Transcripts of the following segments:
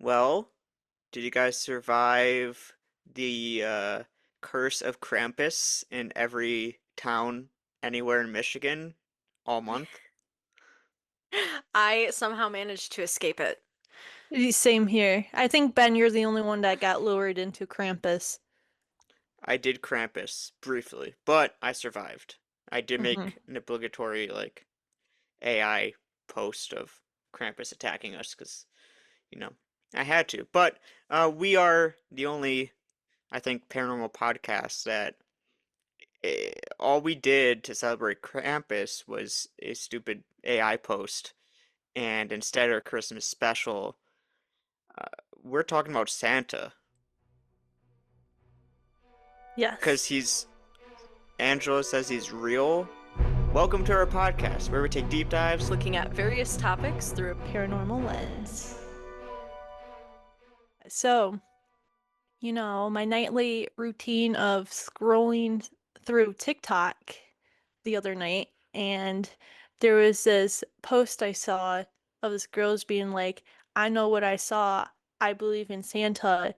Well, did you guys survive the curse of Krampus in every town anywhere in Michigan all month? I somehow managed to escape it. Same here. I think Ben, you're the only one that got lured into Krampus. I did Krampus briefly, but I survived. I did Hmm. make an obligatory AI post of Krampus attacking us because, you know, I had to. But we are the only, I think, paranormal podcast that all we did to celebrate Krampus was a stupid AI post, and instead our Christmas special, uh, we're talking about Santa because Yes. Angela says he's real. Welcome to our podcast where we take deep dives. Looking at various topics through a Paranormal lens. So, my nightly routine of scrolling through TikTok the other night, and there was this post I saw of this girl's being like, I know what I saw. I believe in Santa.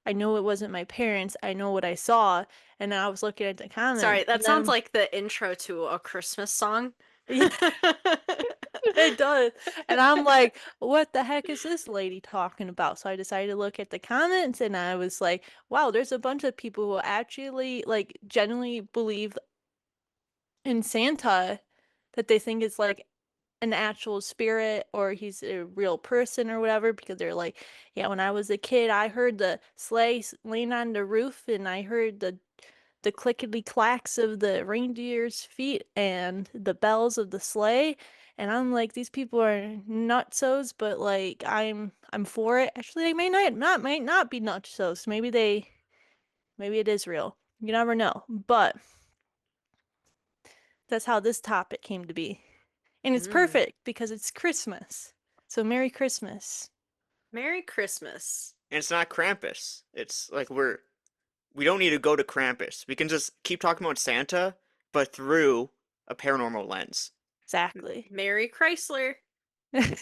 I know it wasn't my parents. I know what I saw. And I was looking at the Sorry, comments, that and sounds then, like the intro to a Christmas song. yeah, it does. And I'm like, what the heck is this lady talking about? So I decided to look at the comments and I was like, wow, there's a bunch of people who actually like genuinely believe in Santa, that they think is like an actual spirit or he's a real person or whatever, because they're like, yeah, when I was a kid, I heard the sleigh laying on the roof and I heard the clickety clacks of the reindeer's feet and the bells of the sleigh. And I'm like, these people are nutsos, but like I'm for it. Actually, they might not be nutsos. Maybe it is real. You never know. But that's how this topic came to be. And it's Mm. perfect because it's Christmas. So Merry Christmas. Merry Christmas. And it's not Krampus. It's like we don't need to go to Krampus. We can just keep talking about Santa, but through a paranormal lens. Exactly. Merry Chrysler. I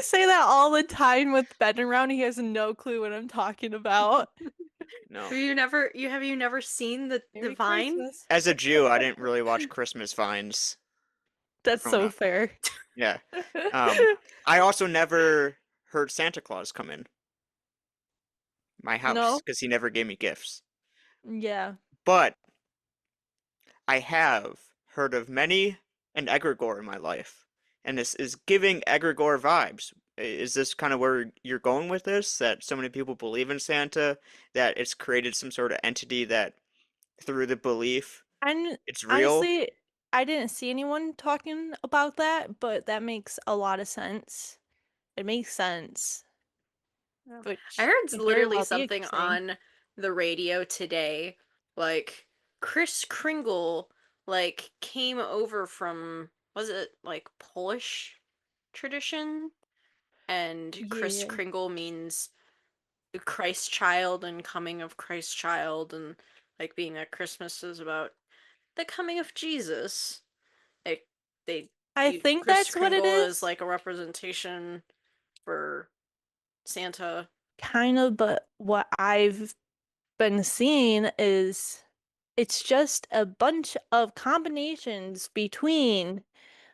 say that all the time with Ben around. He has no clue what I'm talking about. No. Have you never seen the Merry Vine? Christmas. As a Jew, I didn't really watch Christmas Vines That's growing so up. fair. Yeah. Um, I also never heard Santa Claus come in my house No? because he never gave me gifts. Yeah. But I have heard of many an egregore in my life, and this is giving egregore vibes. Is this kind of where you're going with this? That so many people believe in Santa, that it's created some sort of entity that, through the belief, And it's real? honestly, I didn't see anyone talking about that, but that makes a lot of sense. It makes sense, Oh. I which heard can very literally well be a something thing. on the radio today, like Kris Kringle came over from, was it like Polish tradition? And Kris Yeah. Kringle means Christ child and coming of Christ child, and like being that Christmas is about the coming of Jesus. Like they I use think Kris that's what it Kringle as is. like a representation for Santa. Kind of, but what I've been seeing is it's just a bunch of combinations between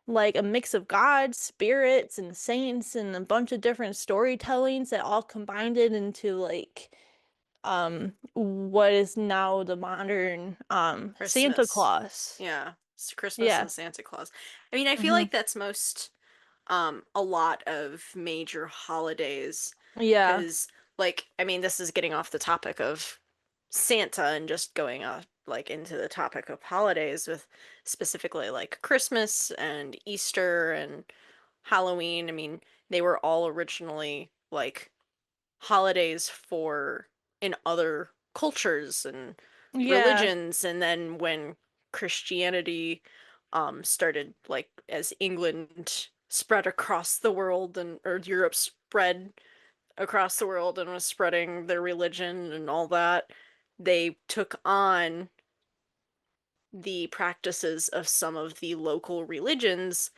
like a mix of gods, spirits, and saints, and a bunch of different storytellings that all combined it into like what is now the modern Santa Christmas. Claus. Yeah, it's Christmas Yeah. and Santa Claus. I mean, I feel Hmm. like that's most a lot of major holidays Yeah. because I mean, this is getting off the topic of Santa and just going into the topic of holidays with specifically like Christmas and Easter and Halloween. I mean, they were all originally like holidays for in other cultures and Yeah. religions, and then when Christianity started, like as England spread across the world, and or Europe spread across the world and was spreading their religion and all that, they took on the practices of some of the local religions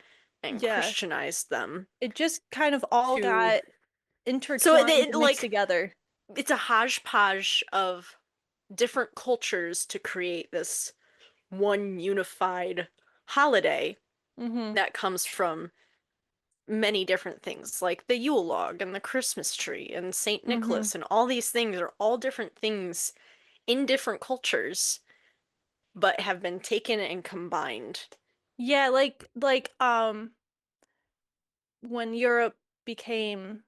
and Yeah. Christianized them. It just kind of all To got so intertwined and mixed like together. it's a hodgepodge of different cultures to create this one unified holiday Mm-hmm. that comes from many different things, like the Yule log and the Christmas tree and Saint Mm-hmm. Nicholas, and all these things are all different things in different cultures, but have been taken and combined. Yeah, when Europe became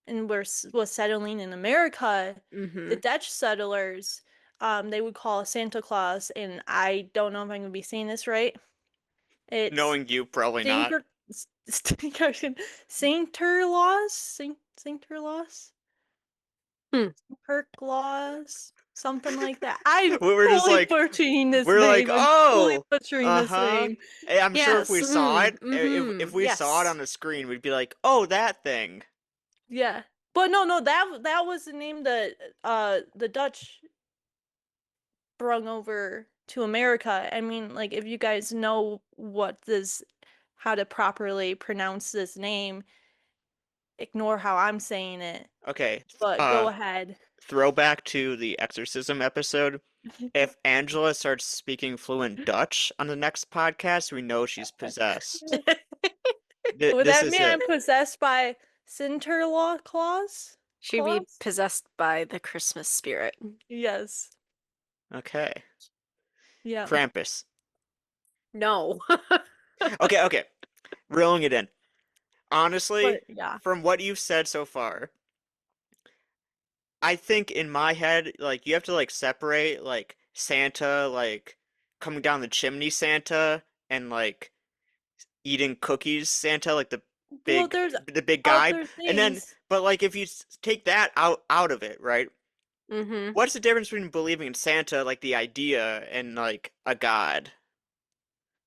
and was settling in America, the Mm-hmm. Dutch settlers, they would call Santa Claus, and I don't know if I'm gonna be saying this right. It's Knowing you, probably not. Sinter Sinterlaas? Sinterlaas? Hmm. Laws? Something like that. I'm We were just totally like, butchering this we're like, name. I'm totally oh, butchering this uh-huh. name. Hey, I'm sure if Yes. we saw it, Mm-hmm. if we saw it on Yes. the screen, we'd be like, oh, that thing. Yeah. But no, that was the name that the Dutch brung over to America. I mean, like if you guys know how to properly pronounce this name, ignore how I'm saying it, Okay, but go ahead. throwback to the exorcism episode. If Angela starts speaking fluent Dutch on the next podcast, we know she's possessed. Would This that is mean it. I'm possessed by Sinterlaw Claus? She'd be Claus? possessed by the Christmas spirit. Yes. Okay. Yeah. Krampus. No. Okay, okay. Reeling it in. Honestly, But yeah. from what you've said so far, I think in my head, like you have to like separate like Santa, like coming down the chimney Santa, and like eating cookies Santa, like Well, there's the big guy. other And then, things. but like if you take that out of it, right? Mm-hmm. What's the difference between believing in Santa, like the idea, and like a god?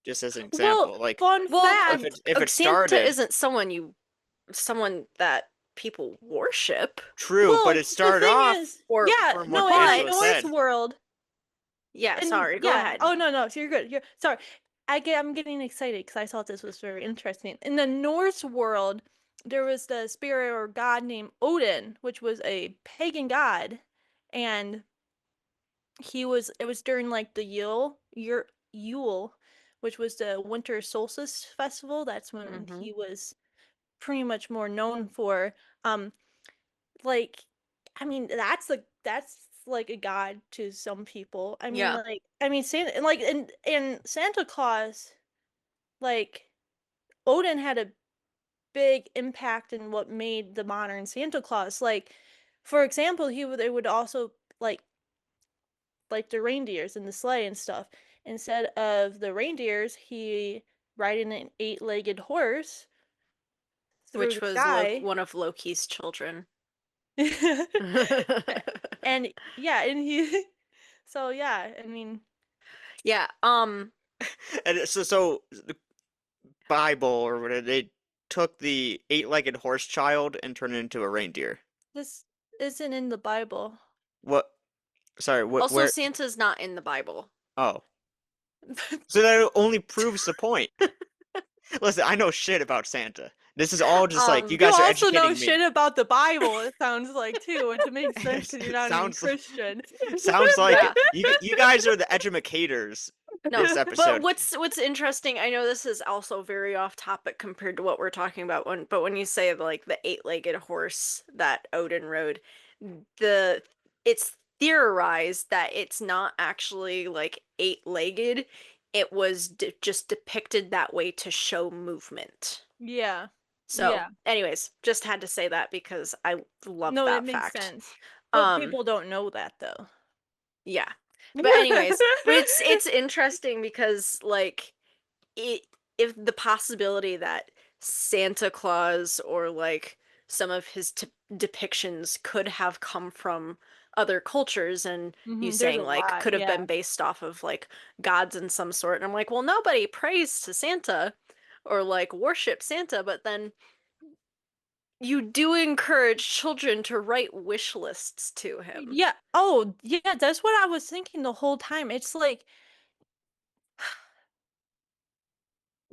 Just as an Well, example, like fun Well, fact. if it Santa started isn't someone that people worship. true, but Well, it the started thing off is, Or yeah, from what no, in the but Angela Norse said. world, yeah, and sorry, go yeah. ahead. Oh no, so you're good. Sorry. I'm getting excited because I thought this was very interesting. In the Norse world, there was the spirit or god named Odin, which was a pagan god, and it was during like the Yule, which was the winter solstice festival. That's when Mm-hmm. he was pretty much more known for. Um, like, I mean, that's like a god to some people. Yeah. I mean, Santa, like in Santa Claus, like Odin had a big impact in what made the modern Santa Claus. Like, for example, they would also like the reindeers and the sleigh and stuff. Instead of the reindeers, he riding an eight-legged horse through Which the was sky. One of Loki's children. And yeah, and he so yeah, I mean, Yeah, And so the Bible or whatever, they took the eight-legged horse child and turned it into a reindeer. this isn't in the Bible. What? Sorry, also where? Santa's not in the Bible. Oh, so that only proves the point. Listen, I know shit about Santa. This is all just like you Um You guys are also know educating me. shit about the Bible, it sounds like too, which makes sense because you're It not even sounds Christian. sounds like it. yeah. You guys are the educators No, this but episode. what's interesting, I know this is also very off topic compared to what we're talking about when you say like the eight-legged horse that Odin rode, the it's theorized that it's not actually like eight-legged. It was just depicted that way to show movement. Yeah. So, Yeah. anyways, just had to say that because I love No, it that makes fact. sense. But Um, people don't know that though. yeah. But anyways, but it's interesting because like it if the possibility that Santa Claus or like some of his depictions could have come from other cultures and you There's a saying like lot, could have yeah. been based off of like gods in some sort and I'm like, well, nobody prays to Santa or like worship Santa, but then you do encourage children to write wish lists to him. Yeah. Oh, yeah, that's what I was thinking the whole time. It's like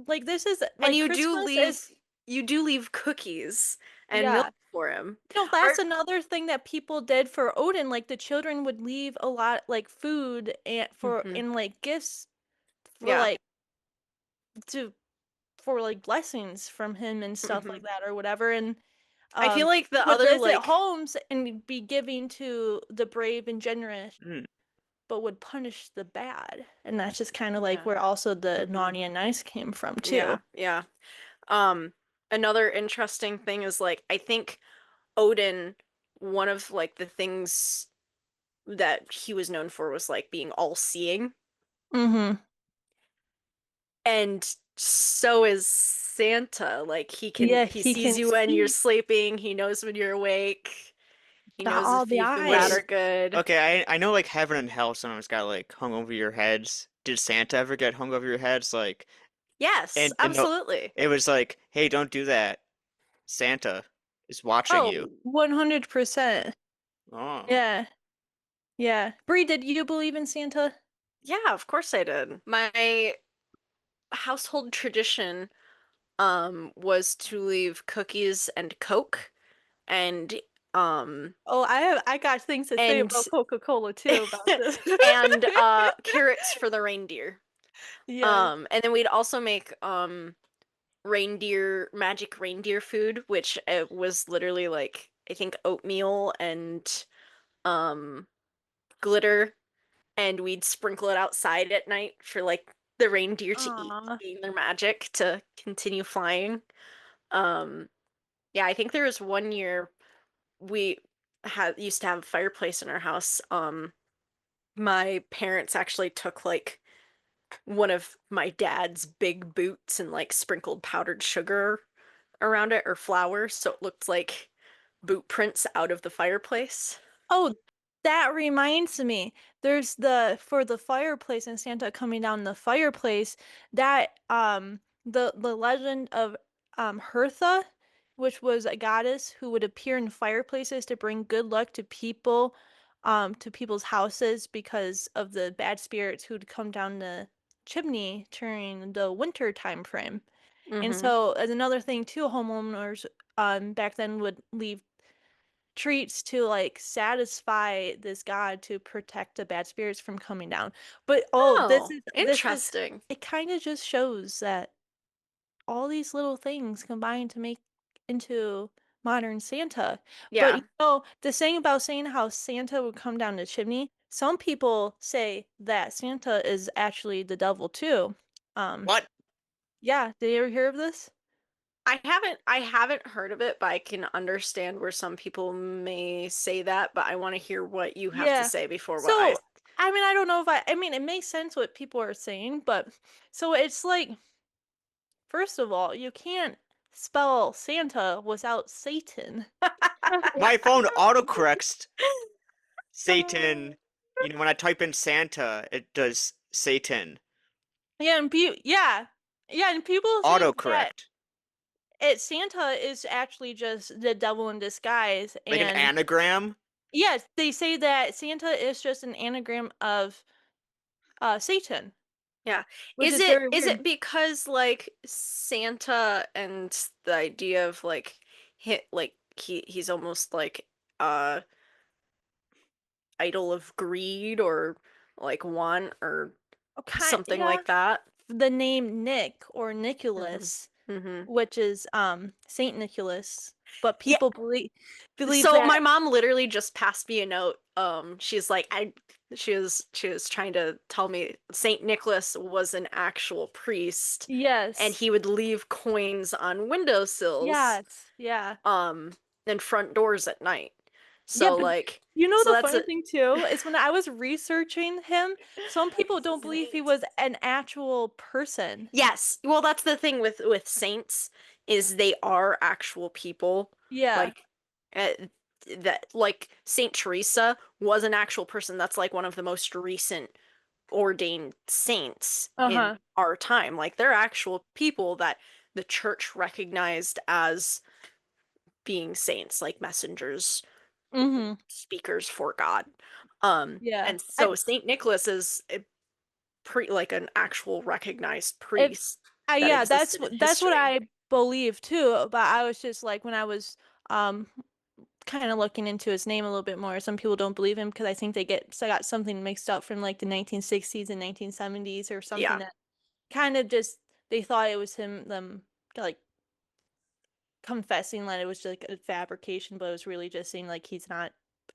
like this is And like Christmas is you do leave cookies and milk yeah. for him. No, Are that's another thing that people did for Odin. Like the children would leave a lot like food and for Mhm. and like gifts for Yeah. like to for like blessings from him and stuff Mhm. like that or whatever. And I feel like the would other visit like homes and be giving to the brave and generous, Mm. but would punish the bad. And that's just kind of like yeah. where also the Mhm. naughty and nice came from too. Yeah. Yeah. Um Another interesting thing is like I think Odin, one of like the things that he was known for was like being all-seeing. Mm-hmm. And so is Santa. Like Yeah, he he sees can you when you're see, sleeping, he knows when you're awake, he got knows all if the you the bad Wait, or eyes. good. okay, I know like heaven and hell sometimes got like hung over your heads. Did Santa ever get hung over your heads? Like, Yes, and no, absolutely. it was like, hey, don't do that. Santa is watching Oh, you. 100%. Oh, Yeah. Yeah. Bree, did you believe in Santa? Yeah, of course I did. My household tradition was to leave cookies and Coke and um Oh, I got things to say and about Coca-Cola too about this. and carrots for the reindeer. Yes. And then we'd also make magic reindeer food, which was literally like I think oatmeal and um glitter, and we'd sprinkle it outside at night for like the reindeer to eat, Aw. gain their magic to continue flying. Um yeah, I think there was one year we had used to have a fireplace in our house. My parents actually took like one of my dad's big boots and like sprinkled powdered sugar around it or flour so it looked like boot prints out of the fireplace. Oh, that reminds me. There's the for the fireplace and Santa coming down the fireplace, that the legend of Hertha, which was a goddess who would appear in fireplaces to bring good luck to people's houses because of the bad spirits who'd come down the chimney during the winter time frame. And Mm-hmm. so as another thing too, homeowners back then would leave treats to like satisfy this god to protect the bad spirits from coming down. But oh, Oh, this is interesting. it kind of just shows that all these little things combine to make into modern Santa. But Yeah. the saying about saying how Santa would come down the chimney, some people say that Santa is actually the devil too. Um, what? yeah, did you ever hear of this? I haven't heard of it, but I can understand where some people may say that, but I want to hear what you have to Yeah. say before what I So, I mean, I don't know if I mean, it makes sense what people are saying, but so it's like, first of all, you can't spell Santa without Satan. My phone autocorrects Satan. You know, when I type in Santa, it does Satan. Yeah, and yeah, and people think that Autocorrect. Santa is actually just the devil in disguise, Like an and anagram? yes, they say that Santa is just an anagram of Satan, Yeah. which is very Is weird. it because like Santa and the idea of like he's almost like uh idol of greed or like want or Kind something yeah, like that? the name Nick or Hmm. Nicholas, Hmm. which is Saint Nicholas, but Yeah, people believe so that my mom literally just passed me a note. She's like, she was trying to tell me Saint Nicholas was an actual priest, and yes, he would leave coins on windowsills, yes, yeah. um, and front doors at night. Yeah, So but like, the that's funny a thing too is when I was researching him, some people don't believe he Saint. was an actual person. Yes. Well, that's the thing with saints is they are actual people. Yeah. Like uh, that like Saint Teresa was an actual person. That's like one of the most recent ordained saints in Uh-huh. our time. Like they're actual people that the church recognized as being saints, like messengers, Mm-hmm. speakers for God. Yeah. And so Saint Nicholas is like an actual recognized If priest. that Yeah, existed in that's what history. I believe too. But I was just like when I was um kind of looking into his name a little bit more. Some people don't believe him because I think they got something mixed up from like the 1960s and 1970s or something Yeah. that kind of just they thought it was them like confessing that it was just like a fabrication, but it was really just saying like he's not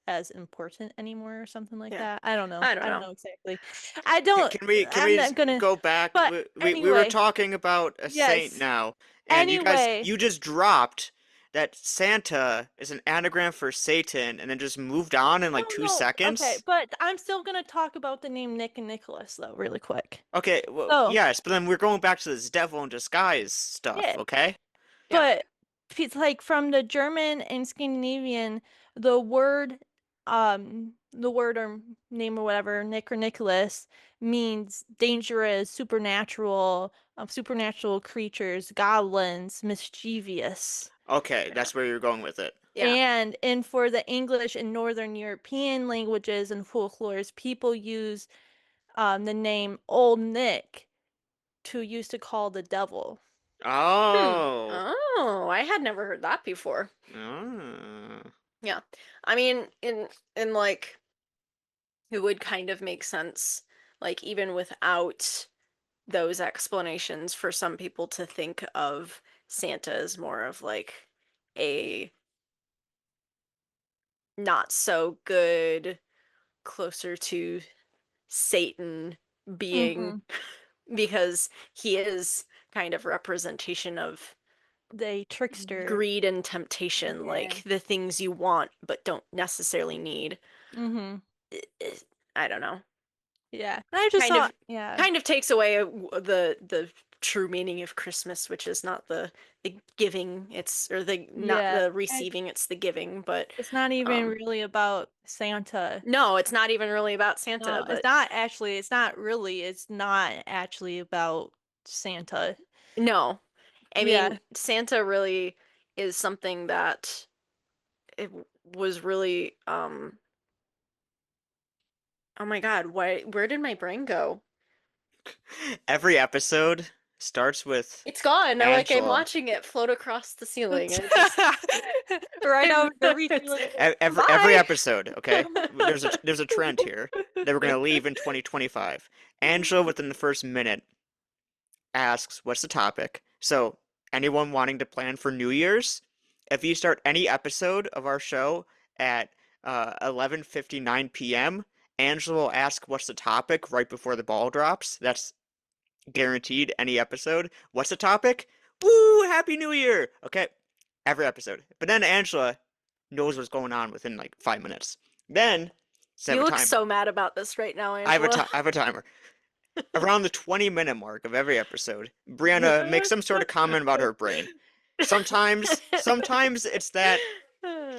as important anymore or something like Yeah. that. I don't know. I don't I don't know. know exactly. I don't. Can I'm we not just gonna. go back? But We were anyway, talking about a saint yes. now, and Anyway, you just dropped that Santa is an anagram for Satan, and then just moved on in no, like two no. Okay, seconds. but I'm still gonna talk about the name Nick and Nicholas though, really quick. Okay, well, So, yes, but then we're going back to this devil in disguise stuff. yeah. Okay. Yeah. But it's like from the German and Scandinavian, the word or name or whatever, Nick or Nicholas, means dangerous, supernatural creatures, goblins, mischievous. Okay, Yeah. that's where you're going with it. Yeah. And for the English and Northern European languages and folklores, people use the name Old Nick to use to call the devil. Hmm. Oh. Oh, I had never heard that before. Oh. Yeah. I mean, in like it would kind of make sense, like even without those explanations, for some people to think of Santa as more of like a not so good, closer to Satan being, Mm-hmm. because he is kind of representation of The trickster. greed and temptation, Yeah. like the things you want but don't necessarily need. Mm-hmm. I don't know. Yeah. And I just Kind thought, of yeah. kind of takes away the true meaning of Christmas, which is not the giving, it's or the not Yeah. the And receiving, it's the giving. But it's not even um really about Santa. no, it's not even really about Santa, No, but it's not actually about Santa. no. I Yeah. mean, Santa really is something that it was really oh my God, where did my brain go? Every episode starts with It's gone. I'm Angela. watching it float across the ceiling. I just Right I'm over to reaching Every bye. episode, okay? There's a trend here that we're gonna leave in 2025. Angela, within the first minute, asks, "What's the topic?" So, anyone wanting to plan for New Year's, if you start any episode of our show at 11:59 p.m., Angela will ask, "What's the topic?" right before the ball drops. That's guaranteed. Any episode. What's the topic? Woo! Happy New Year! Okay, every episode. But then Angela knows what's going on within like 5 minutes. Then set You a look timer. so mad about this right now, Angela. I have a timer. Around the 20-minute mark of every episode, Brianna makes some sort of comment about her brain. Sometimes it's that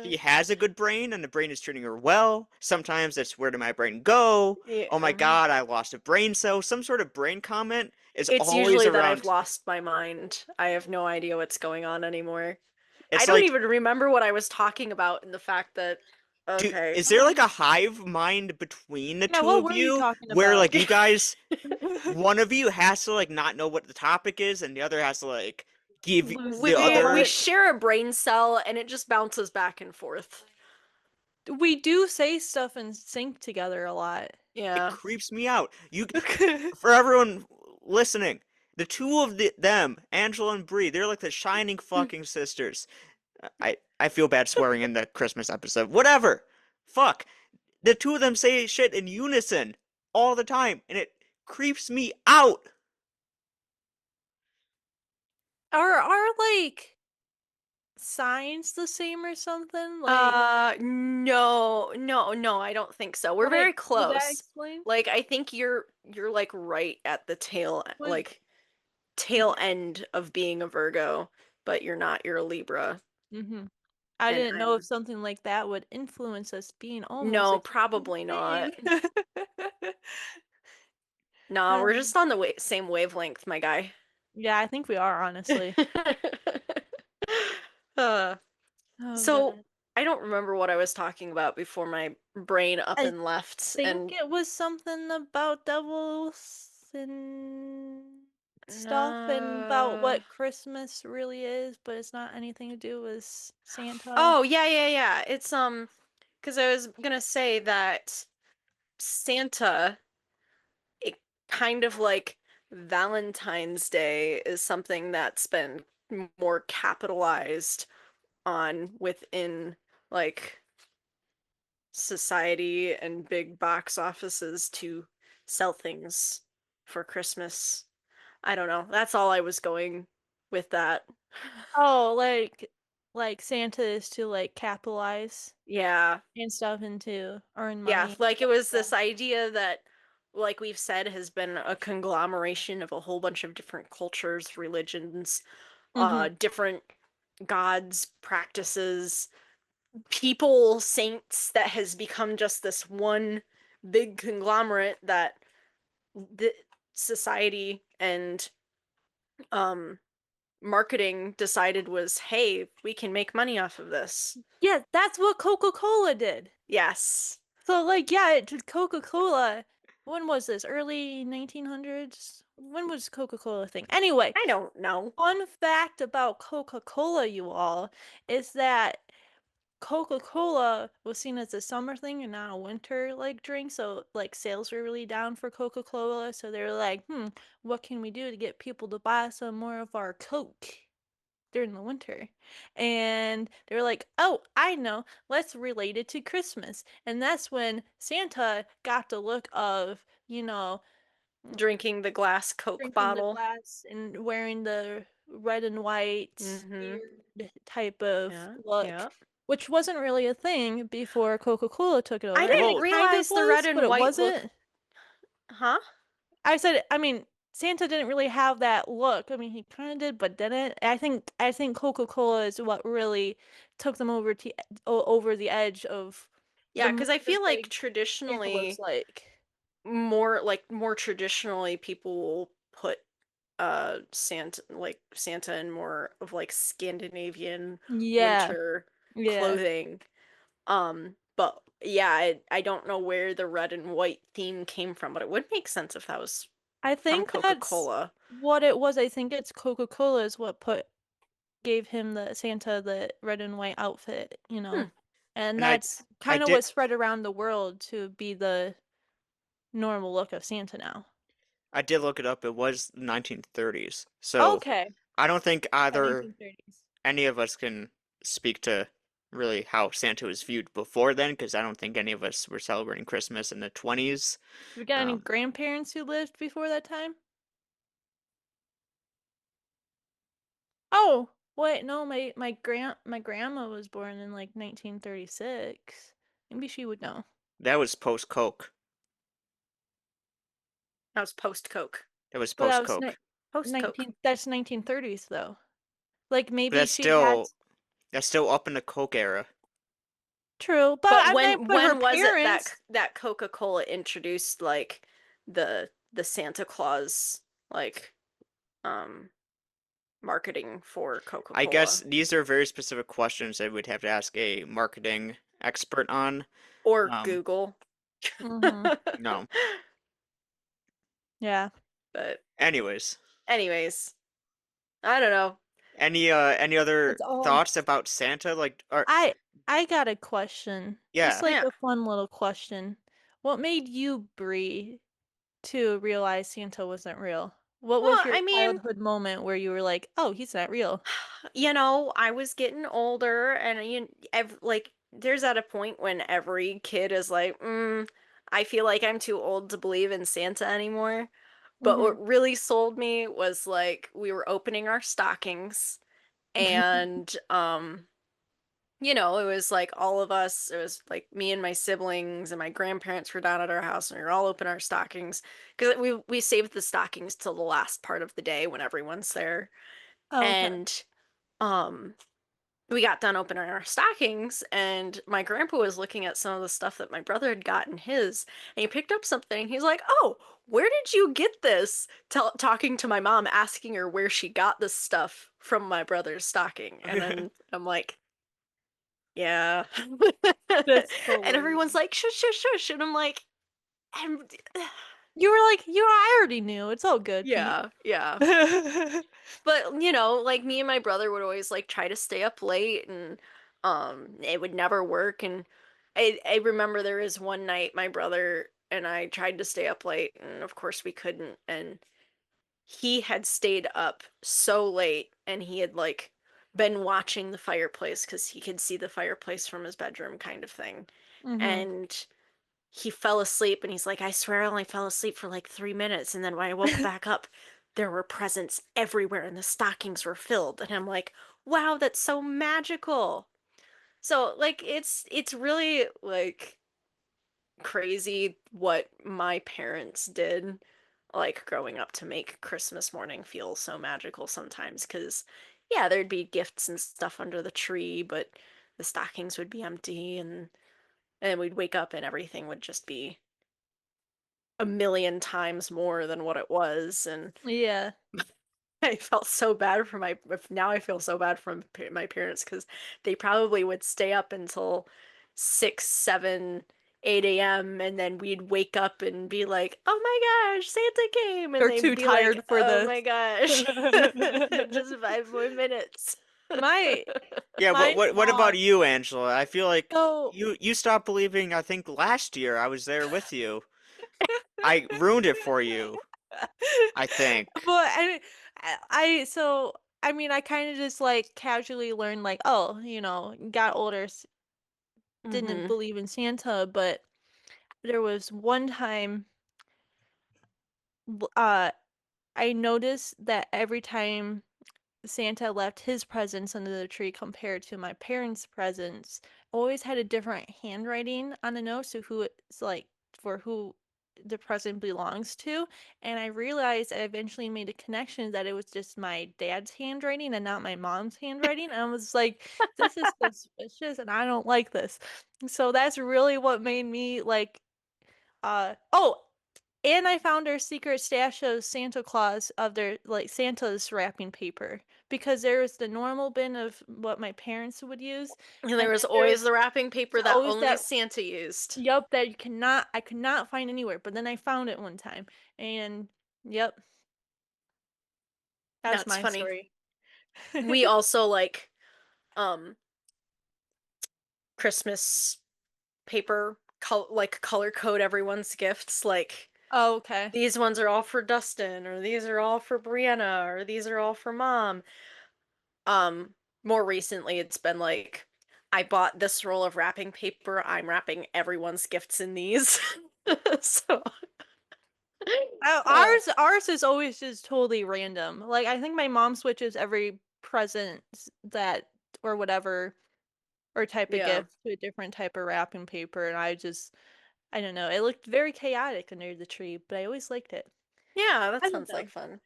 she has a good brain and the brain is treating her well. Sometimes it's where did my brain go? Yeah, Oh my God, I lost a brain cell. Some sort of brain comment is it's always usually that I've around. lost my mind. I have no idea what's going on anymore. I It's don't like, even remember what I was talking about, and the fact that okay. is there like a hive mind between the Yeah, two what of were you you talking where about? like you guys, one of you has to like not know what the topic is and the other has to like give Lose the control of We other. it. share a brain cell, and it just bounces back and forth. We do say stuff in sync together a lot. It Yeah. creeps me out. For everyone listening, the two of them, Angela and Bree, they're like the shining fucking sisters. I feel bad swearing in the Christmas episode. Whatever. Fuck. The two of them say shit in unison all the time, and it creeps me out. Are like signs the same or something? Like No, no, no, I don't think so. We're very would that close. explain? Like, I think you're like right at the Would tail end of being a Virgo, but you're not. You're a Libra, mm-hmm. I and didn't know if I'm something like that would influence us being almost no, exactly probably the not. same. No, we're just on the same wavelength, my guy. Yeah, I think we are honestly. uh, Oh so god. I don't remember what I was talking about before my brain up I and left, think and it was something about devils and stuff and about Uh, what Christmas really is, but it's not anything to do with Santa. oh, yeah, yeah, yeah. It's, because I was gonna say that Santa, it kind of like Valentine's Day is something that's been more capitalized on within like society and big box offices to sell things for Christmas. I don't know. That's all I was going with that. Oh, like Santa is to like capitalize Yeah. and stuff and to earn Yeah, money. like it was Yeah. this idea that, like we've said, has been a conglomeration of a whole bunch of different cultures, religions, Mm-hmm. different gods, practices, people, saints, that has become just this one big conglomerate that the society and um marketing decided was, hey, we can make money off of this. Yeah, that's what Coca-Cola did. Yes. So like yeah, Coca-Cola. When was this? Early 1900s? When was Coca-Cola a thing? Anyway, I don't know. fun fact about Coca-Cola, you all, is that Coca-Cola was seen as a summer thing and not a winter like drink, so like sales were really down for Coca-Cola, so they were like, what can we do to get people to buy some more of our Coke during the winter? And they were like, oh, I know, let's relate it to Christmas. And that's when Santa got the look of, Drinking the glass Coke drinking the bottle. glass and wearing the red and white Mm-hmm. beard type of Yeah, look, yeah. which wasn't really a thing before Coca-Cola took it I over. I mean, didn't it Well, kind of realize the red was, but and it white look. wasn't. Huh? I mean, Santa didn't really have that look. I mean, he kind of did, but didn't. I think Coca-Cola is what really took them over the edge of the Yeah, because I modern feel like way Santa looks traditionally, like. more traditionally, people will put Santa in more of like Scandinavian Yeah, winter yeah. clothing. But yeah, I don't know where the red and white theme came from, but it would make sense if that was I from think that's Coca-Cola. what it was. I think it's Coca-Cola is what gave him the Santa the red and white outfit, Hmm. And and that's I kind of did what spread around the world to be the normal look of Santa now. I did look it up. It was 1930s. So Okay. I don't think Yeah, either 1930s. any of us can speak to really how Santa was viewed before then, because I don't think any of us were celebrating Christmas in the 20s. We got any Um, grandparents who lived before that time? Oh, wait, no, my grandma was born in like 1936. Maybe she would know. that was post Coke. That was post Coke. That was But that post was Coke. 19. that's 1930s though. Like But maybe she had that's still up in the Coke era. true, but But I mean, but her when was it that parents. that Coca-Cola introduced like the Santa Claus like um marketing for I guess Coca-Cola these are very specific questions that we'd have to ask a marketing expert on. or Um, Google? Mm-hmm. no. Yeah. But Anyways, anyways, I don't know. any other It's all thoughts about Santa? Like, or I I got a question. Just yeah, like Yeah. a fun little question. What made you, Bree, to realize Santa wasn't real? What was Well, your I mean, childhood moment where you were like, "Oh, he's not real." I was getting older, and like there's at a point when every kid is like, I feel like I'm too old to believe in Santa anymore. But Mm-hmm. what really sold me was like we were opening our stockings, and it was like all of us, it was like me and my siblings and my grandparents were down at our house, and we were all opening our stockings because we saved the stockings till the last part of the day when everyone's there. Oh, okay. And um we got done opening our stockings, and my grandpa was looking at some of the stuff that my brother had gotten his, and he picked up something, and he's like, "Oh, where did you get this?" Talking to my mom, asking her where she got this stuff from my brother's stocking. And then I'm like, yeah. That's And everyone's hilarious. like, shush, shush, shush. And I'm like, I'm, You were like, I already knew. It's all good, Pete. Yeah, yeah. But like me and my brother would always like try to stay up late, and it would never work. And I remember there was one night my brother and I tried to stay up late, and of course we couldn't. And he had stayed up so late, and he had like been watching the fireplace because he could see the fireplace from his bedroom, kind of thing. Mm-hmm. And he fell asleep, and he's like, I swear I only fell asleep for like 3 minutes. And then when I woke back up, there were presents everywhere and the stockings were filled. And I'm like, wow, that's so magical. So like it's really like crazy what my parents did like growing up to make Christmas morning feel so magical sometimes. Because yeah, there'd be gifts and stuff under the tree, but the stockings would be empty, and we'd wake up and everything would just be a million times more than what it was. And Yeah. I felt so bad for my now I feel so bad for my parents because they probably would stay up until 6, 7, 8 a.m. and then we'd wake up and be like, oh my gosh, Santa came, and You're they'd too be like, tired for oh this. my gosh, just 5 more minutes. my Yeah, my what about mom. you, Angela? I feel like So, you stopped believing, I think last year I was there with you. I ruined it for you, I think. but so I mean, I kind of just like casually learned like, oh, got older, didn't Hmm. believe in Santa, but there was one time, uh, I noticed that every time Santa left his presents under the tree compared to my parents' presents, always had a different handwriting on the note, so who it's like for who the present belongs to. And I realized I eventually made a connection that it was just my dad's handwriting and not my mom's handwriting. And I was like, this is suspicious and I don't like this. So that's really what made me like oh, and I found their secret stash of Santa Claus of their like Santa's wrapping paper because there was the normal bin of what my parents would use, And and there was then always the wrapping paper there's that always only that Santa used. yup that I could not find anywhere. But then I found it one time, and yep, that's That's my funny. story. We also like um Christmas paper like color code everyone's gifts, like Oh, okay. these ones are all for Dustin, or these are all for Brianna, or these are all for Mom. um More recently it's been like, I bought this roll of wrapping paper, I'm wrapping everyone's gifts in these. So uh, Ours is always just totally random. Like I think my mom switches every present that or whatever or type of yeah, gift to a different type of wrapping paper, and I don't know, it looked very chaotic under the tree, but I always liked it. yeah, that I don't sounds like know. fun.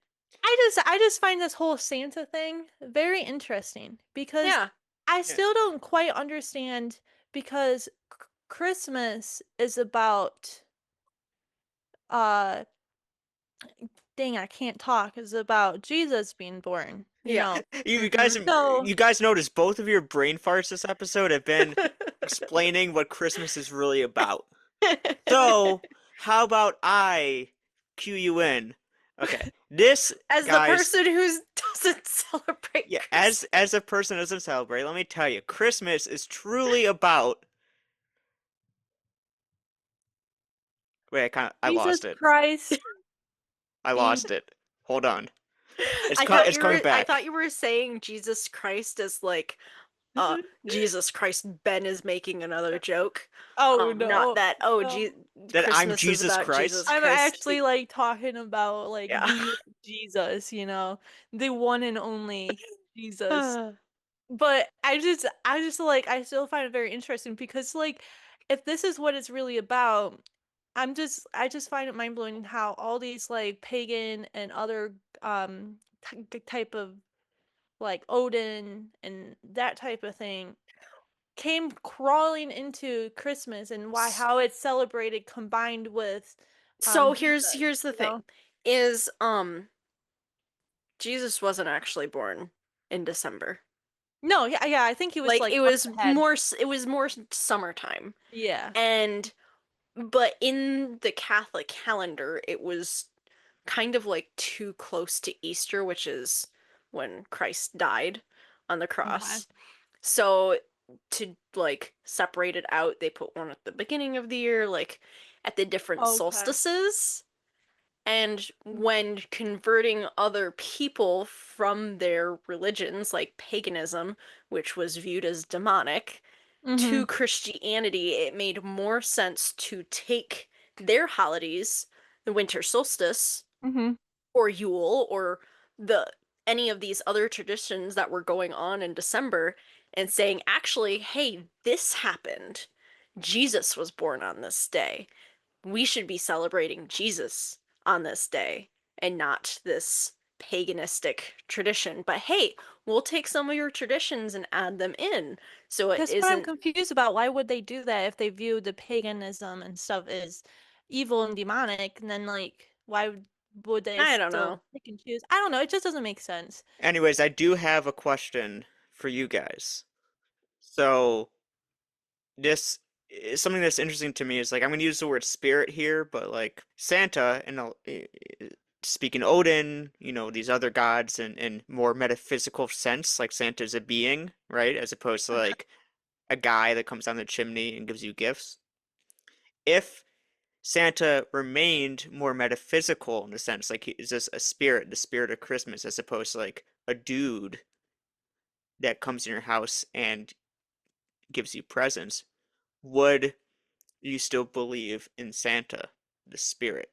I just find this whole Santa thing very interesting because Yeah, I Yeah. still don't quite understand because Christmas is about uh dang, I can't talk, is about Jesus being born, you yeah. know. Hmm. So You guys notice both of your brain farts this episode have been explaining what Christmas is really about. So, how about I cue you in? Okay. This, As the guys, person who doesn't celebrate yeah, Christmas. as a person who doesn't celebrate, let me tell you, Christmas is truly about. Wait, I Jesus lost it. Christ I being lost it. Hold on. It's coming I back. thought you were saying Jesus Christ as like Jesus Christ, Ben is making another joke. Oh Not no. that, oh, No. That I'm Christmas is Jesus about Jesus Christ. I'm Christ. actually like talking about like Yeah. the Jesus, the one and only Jesus. But I just like I still find it very interesting because like if this is what it's really about, I just find it mind blowing how all these like pagan and other type of like Odin and that type of thing came crawling into Christmas and why S- how it's celebrated combined with So Jesus, here's the you know? thing is Jesus wasn't actually born in December. No, yeah, yeah, I think he was Like like months ahead. it was more summertime. Yeah. And but in the Catholic calendar, it was kind of like too close to Easter, which is when Christ died on the Okay. cross. So to like separate it out, they put one at the beginning of the year, like at the different Okay. solstices. And when converting other people from their religions, like paganism, which was viewed as demonic, Mm-hmm. to Christianity, it made more sense to take their holidays, the winter solstice, Mm-hmm. or Yule, or the any of these other traditions that were going on in December, and saying, actually, hey, this happened. Jesus was born on this day. We should be celebrating Jesus on this day and not this paganistic tradition. But hey, we'll take some of your traditions and add them in. So it That's what I'm isn't, confused about. Why would they do that if they view the paganism and stuff as evil and demonic? And then, like, would they I don't still know. pick and choose? I don't know. It just doesn't make sense. Anyways, I do have a question for you guys. So this is something that's interesting to me is like I'm gonna use the word spirit here, but like Santa and speaking Odin, these other gods in more metaphysical sense, like Santa's a being, right? As opposed to like a guy that comes down the chimney and gives you gifts. If Santa remained more metaphysical in the sense, like is this a spirit, the spirit of Christmas, as opposed to like a dude that comes in your house and gives you presents, would you still believe in Santa, the spirit?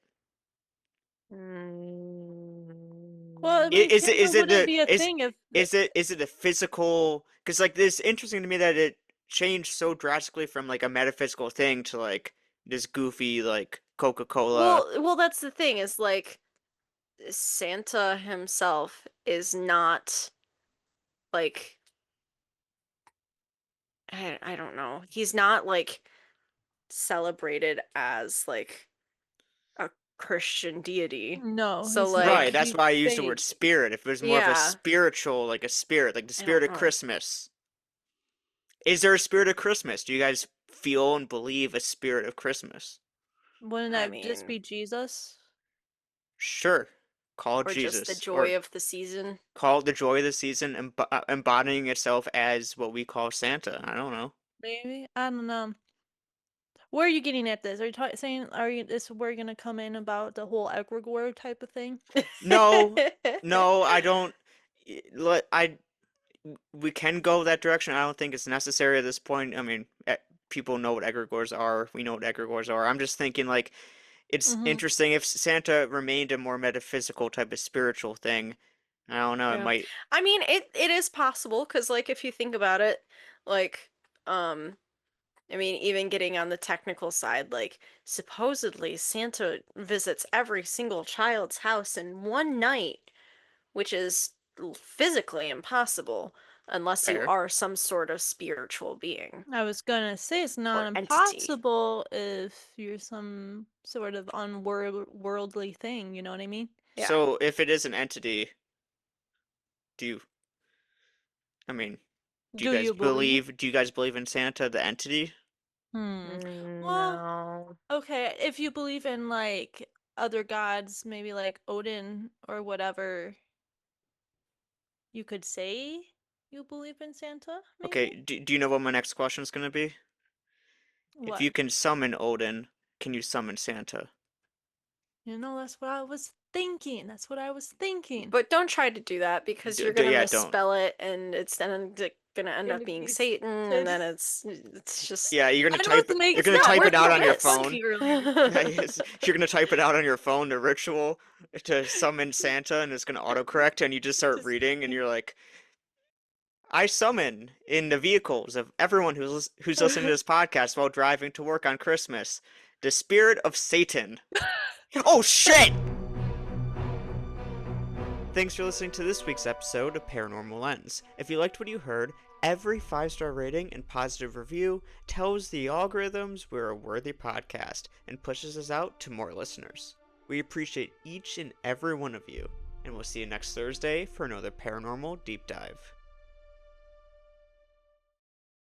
Well, I I- mean, Is it Santa is it wouldn't the be a thing if is it a physical? Because like this interesting to me that it changed so drastically from like a metaphysical thing to like this goofy like Coca-Cola. well, that's the thing is like Santa himself is not like I don't know. He's not like celebrated as like a Christian deity. no, So he's not. Right, like that's He's why I used the word fake. spirit. If it was more of a yeah, spiritual, like a spirit, like the I spirit don't of know. Christmas. Is there a spirit of Christmas? Do you guys feel and believe a spirit of Christmas? Wouldn't I that just mean, be Jesus? Sure. Call it or just the Jesus, or joy of the season. call it the joy of the season, embodying itself as what we call Santa. I don't know. Maybe. I don't know. Where are you getting at this? Are you saying are you this where you're gonna come in about the whole egregore type of thing? No, no, I don't. I we can go that direction. I don't think it's necessary at this point. I mean, people know what egregores are. We know what egregores are. I'm just thinking like it's Mm-hmm. interesting if Santa remained a more metaphysical type of spiritual thing. I don't know. It Yeah. might. I mean, it is possible because like if you think about it, like um I mean, even getting on the technical side, like supposedly Santa visits every single child's house in one night, which is physically impossible unless you Fair. are some sort of spiritual being I was gonna say it's not or entity. impossible if you're some sort of unworldly thing, you know what I mean? Yeah. So if it is an entity, do you, I mean, Do you believe? do you guys believe in Santa, the entity? Hmm. Well, No. okay, if you believe in like other gods, maybe like Odin or whatever, you could say you believe in Santa, Okay, maybe? do you know what my next question is going to be? If What? you can summon Odin, can you summon Santa? You know, that's what I was thinking. That's what I was thinking. But don't try to do that because you're gonna Yeah, don't. misspell it and it's then gonna end up Gonna being be Satan and said. then it's just Yeah, I know it you're makes gonna not type it worth the out on your risk. phone. funky earlier. Yeah, yes, you're gonna type it out on your phone, the ritual to summon Santa, and it's gonna autocorrect, and you just start Just reading, and you're like, I summon in the vehicles of everyone who's listening to this podcast while driving to work on Christmas, the spirit of Satan. Oh shit! Thanks for listening to this week's episode of Paranormal Lens. If you liked what you heard, every 5-star rating and positive review tells the algorithms we're a worthy podcast and pushes us out to more listeners. We appreciate each and every one of you, and we'll see you next Thursday for another paranormal deep dive.